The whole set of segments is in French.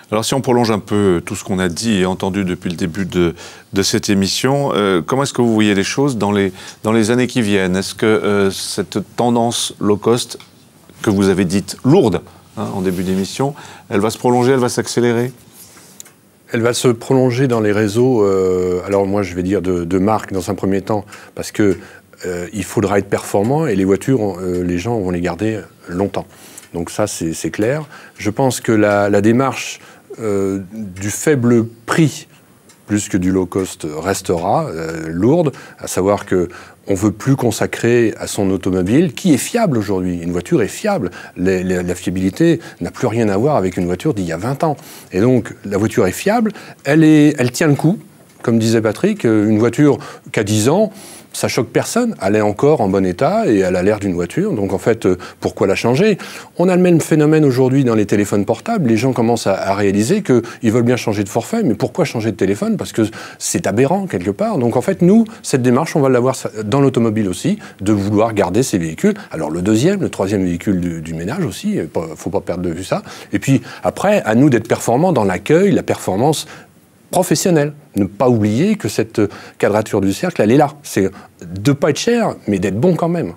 Alors si on prolonge un peu tout ce qu'on a dit et entendu depuis le début de cette émission, comment est-ce que vous voyez les choses dans les années qui viennent? Est-ce que cette tendance low cost que vous avez dite lourde en début d'émission, elle va se prolonger, elle va s'accélérer? Elle va se prolonger dans les réseaux, alors moi je vais dire de marque dans un premier temps, parce que il faudra être performant et les voitures, les gens vont les garder longtemps. Donc ça c'est clair. Je pense que la démarche du faible prix plus que du low cost restera lourde, à savoir que on veut plus consacrer à son automobile, qui est fiable aujourd'hui. Une voiture est fiable. La fiabilité n'a plus rien à voir avec une voiture d'il y a 20 ans. Et donc, la voiture est fiable, elle tient le coup. Comme disait Patrick, une voiture qui a 10 ans, ça choque personne. Elle est encore en bon état et elle a l'air d'une voiture. Donc en fait, pourquoi la changer? On a le même phénomène aujourd'hui dans les téléphones portables. Les gens commencent à réaliser qu'ils veulent bien changer de forfait. Mais pourquoi changer de téléphone? Parce que c'est aberrant quelque part. Donc en fait, nous, cette démarche, on va l'avoir dans l'automobile aussi, de vouloir garder ces véhicules. Alors le deuxième, le troisième véhicule du ménage aussi, il ne faut pas perdre de vue ça. Et puis après, à nous d'être performants dans l'accueil, la performance professionnel. Ne pas oublier que cette quadrature du cercle, elle est là. C'est de ne pas être cher, mais d'être bon quand même.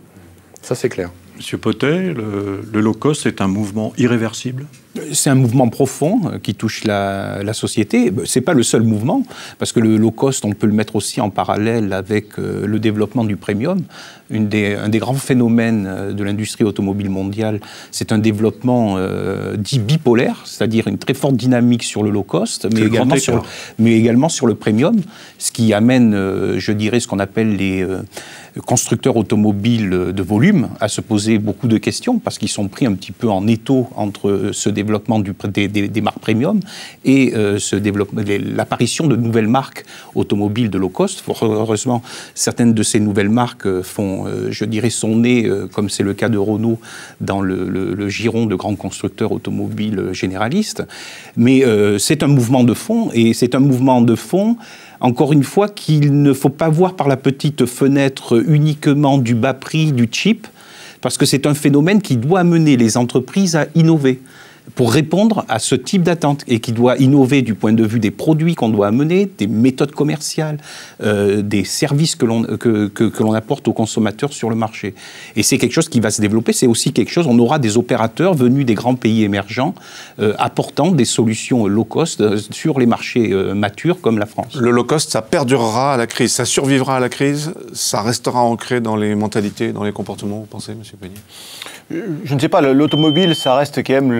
Ça, c'est clair. Monsieur Pottet, le low cost est un mouvement irréversible? C'est un mouvement profond qui touche la société. Ce n'est pas le seul mouvement, parce que le low cost, on peut le mettre aussi en parallèle avec le développement du premium. Un des grands phénomènes de l'industrie automobile mondiale, c'est un développement dit bipolaire, c'est-à-dire une très forte dynamique sur le low cost, mais également sur le premium, ce qui amène, je dirais, ce qu'on appelle les constructeurs automobiles de volume à se poser beaucoup de questions, parce qu'ils sont pris un petit peu en étau entre ce développement des marques premium et l'apparition de nouvelles marques automobiles de low cost. Heureusement, certaines de ces nouvelles marques sont nées, comme c'est le cas de Renault, dans le giron de grands constructeurs automobiles généralistes. Mais c'est un mouvement de fond, et c'est un mouvement de fond, encore une fois, qu'il ne faut pas voir par la petite fenêtre uniquement du bas prix, du cheap, parce que c'est un phénomène qui doit amener les entreprises à innover pour répondre à ce type d'attente, et qui doit innover du point de vue des produits qu'on doit amener, des méthodes commerciales, des services que l'on apporte aux consommateurs sur le marché. Et c'est quelque chose qui va se développer. C'est aussi quelque chose, on aura des opérateurs venus des grands pays émergents apportant des solutions low cost sur les marchés matures comme la France. Le low cost, ça perdurera à la crise, ça survivra à la crise, ça restera ancré dans les mentalités, dans les comportements, vous pensez, M. Pagny? Je ne sais pas, l'automobile, ça reste quand même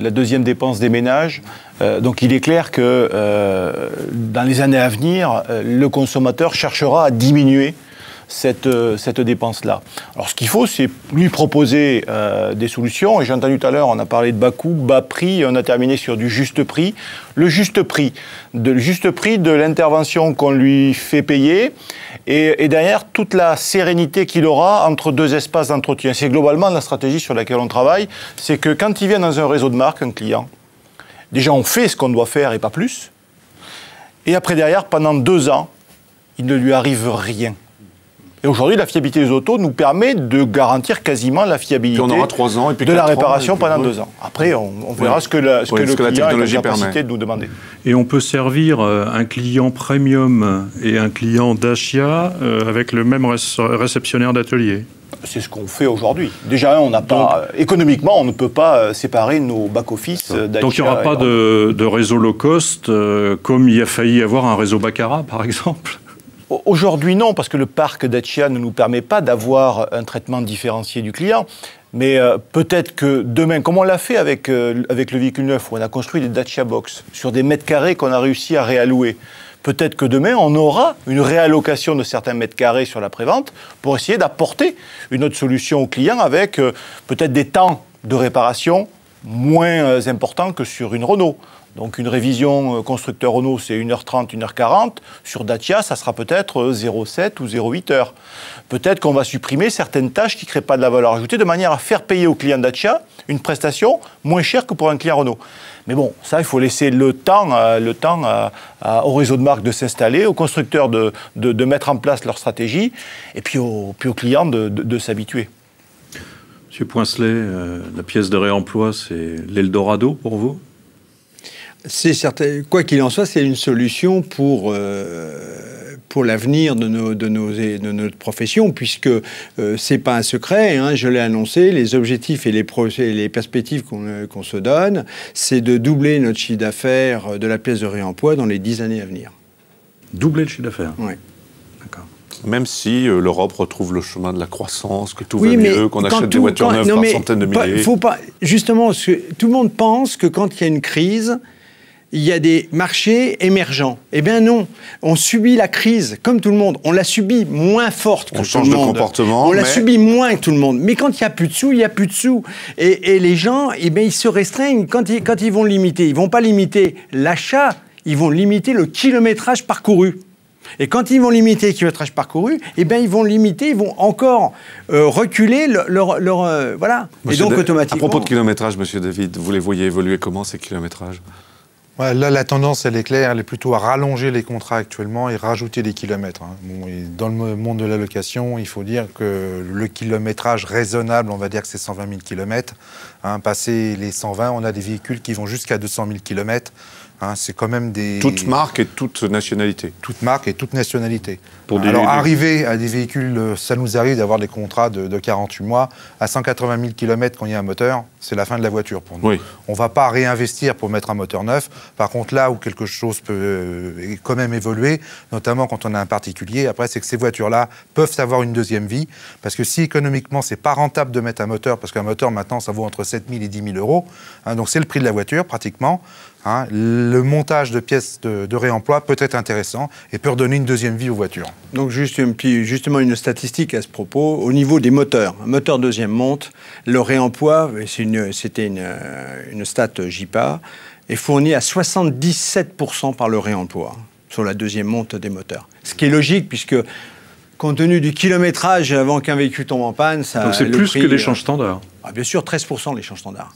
la deuxième dépense des ménages. Donc il est clair que dans les années à venir, le consommateur cherchera à diminuer cette dépense-là. Alors ce qu'il faut, c'est lui proposer des solutions. Et j'ai entendu tout à l'heure, on a parlé de bas coût, bas prix, et on a terminé sur du juste prix. Le juste prix de l'intervention qu'on lui fait payer, et derrière toute la sérénité qu'il aura entre deux espaces d'entretien. C'est globalement la stratégie sur laquelle on travaille. C'est que quand il vient dans un réseau de marque, un client, déjà on fait ce qu'on doit faire et pas plus. Et après derrière, pendant 2 ans, il ne lui arrive rien. Et aujourd'hui, la fiabilité des autos nous permet de garantir quasiment la fiabilité on aura 3 ans, et puis de la 4 réparation ans, pendant 2 ans. Après, on verra ce que le client a la capacité de nous demander. Et on peut servir un client premium et un client Dacia avec le même réceptionnaire d'atelier. C'est ce qu'on fait aujourd'hui. Déjà, on n'a pas économiquement, on ne peut pas séparer nos back-office Dacia. Donc il n'y aura pas de réseau low cost comme il a failli y avoir un réseau Baccarat, par exemple? Aujourd'hui, non, parce que le parc Dacia ne nous permet pas d'avoir un traitement différencié du client. Mais peut-être que demain, comme on l'a fait avec le véhicule neuf, où on a construit des Dacia Box sur des mètres carrés qu'on a réussi à réallouer, peut-être que demain, on aura une réallocation de certains mètres carrés sur la prévente pour essayer d'apporter une autre solution au client avec peut-être des temps de réparation moins importants que sur une Renault. Donc une révision constructeur Renault, c'est 1h30, 1h40. Sur Dacia, ça sera peut-être 0,7 ou 0,8 heures. Peut-être qu'on va supprimer certaines tâches qui ne créent pas de la valeur ajoutée de manière à faire payer au client Dacia une prestation moins chère que pour un client Renault. Mais bon, ça, il faut laisser le temps au réseau de marque de s'installer, aux constructeurs de mettre en place leur stratégie, et puis aux clients de s'habituer. Monsieur Poincelet, la pièce de réemploi, c'est l'Eldorado pour vous? C'est certain. Quoi qu'il en soit, c'est une solution pour l'avenir de notre profession, puisque c'est pas un secret, hein, je l'ai annoncé, les objectifs et les perspectives qu'on se donne, c'est de doubler notre chiffre d'affaires de la pièce de réemploi dans les 10 années à venir. Doubler le chiffre d'affaires? Oui. D'accord. Même si l'Europe retrouve le chemin de la croissance, que tout va mieux, qu'on achète des voitures neuves par centaines de milliers. Faut pas, justement, tout le monde pense que quand il y a une crise, il y a des marchés émergents. Eh bien non, on subit la crise comme tout le monde. On la subit moins forte que tout le monde. On change de comportement. On la subit moins que tout le monde. Mais quand il n'y a plus de sous, il n'y a plus de sous. Et les gens, eh bien, ils se restreignent quand ils vont limiter. Ils ne vont pas limiter l'achat, ils vont limiter le kilométrage parcouru. Et quand ils vont limiter le kilométrage parcouru, eh bien, ils vont encore reculer voilà. Monsieur et donc, automatiquement... À propos de kilométrage, Monsieur David, vous les voyez évoluer comment, ces kilométrages? Ouais, là, la tendance, elle est claire, elle est plutôt à rallonger les contrats actuellement et rajouter des kilomètres. Hein. Bon, et dans le monde de la location, il faut dire que le kilométrage raisonnable, on va dire que c'est 120 000 km. Hein, passé les 120, on a des véhicules qui vont jusqu'à 200 000 km. Hein, c'est quand même des... Toute marque et toute nationalité. Toute marque et toute nationalité. Alors, arriver à des véhicules, ça nous arrive d'avoir des contrats de 48 mois. À 180 000 km, quand il y a un moteur, c'est la fin de la voiture pour nous. Oui. On ne va pas réinvestir pour mettre un moteur neuf. Par contre, là où quelque chose peut quand même évoluer, notamment quand on a un particulier, après, c'est que ces voitures-là peuvent avoir une deuxième vie. Parce que si économiquement, c'est pas rentable de mettre un moteur, parce qu'un moteur, maintenant, ça vaut entre 7 000 et 10 000 euros. Hein, donc, c'est le prix de la voiture, pratiquement. Hein, le montage de pièces de réemploi peut être intéressant et peut redonner une deuxième vie aux voitures. Donc justement une statistique à ce propos, au niveau des moteurs, un moteur deuxième monte, le réemploi, c'était une stat JIPA, est fourni à 77% par le réemploi sur la deuxième monte des moteurs. Ce qui est logique puisque compte tenu du kilométrage avant qu'un véhicule tombe en panne, ça... Donc c'est plus que l'échange standard. Bien sûr, 13% l'échange standard.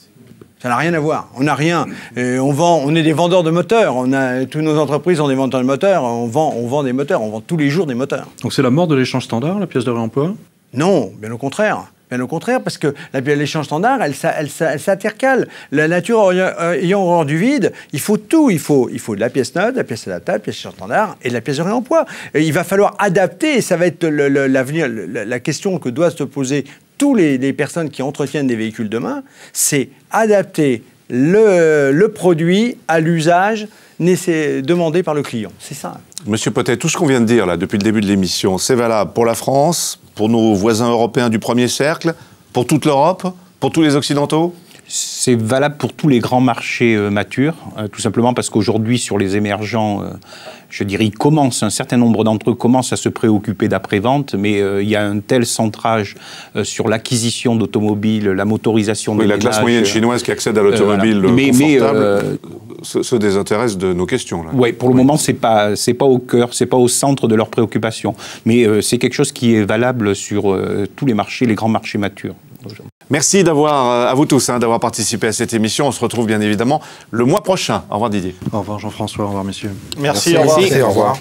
Ça n'a rien à voir. On n'a rien. On est des vendeurs de moteurs. Toutes nos entreprises ont des vendeurs de moteurs. On vend des moteurs. On vend tous les jours des moteurs. Donc c'est la mort de l'échange standard, la pièce de réemploi? Non, bien au contraire. Bien au contraire, parce que l'échange standard, elle s'intercale. La nature ayant horreur du vide, il faut tout. Il faut de la pièce neuve, de la pièce adaptable, de la pièce standard et de la pièce de réemploi. Et il va falloir adapter, et ça va être l'avenir, la question que doivent se poser tous les personnes qui entretiennent des véhicules demain, c'est adapter le produit à l'usage demandé par le client. C'est ça. Monsieur Potet, tout ce qu'on vient de dire là depuis le début de l'émission, c'est valable pour la France, pour nos voisins européens du premier cercle, pour toute l'Europe, pour tous les Occidentaux? C'est valable pour tous les grands marchés matures, tout simplement parce qu'aujourd'hui, sur les émergents, je dirais, un certain nombre d'entre eux commencent à se préoccuper d'après-vente, mais il y a un tel centrage sur l'acquisition d'automobiles, la motorisation des ménages... La classe moyenne chinoise qui accède à l'automobile confortable se désintéresse de nos questions. Oui, pour le moment, c'est pas au cœur, c'est pas au centre de leurs préoccupations, mais c'est quelque chose qui est valable sur tous les marchés, les grands marchés matures. Merci à vous tous d'avoir participé à cette émission. On se retrouve bien évidemment le mois prochain. Au revoir Didier. Au revoir Jean-François, au revoir messieurs. Merci, au revoir. Au revoir.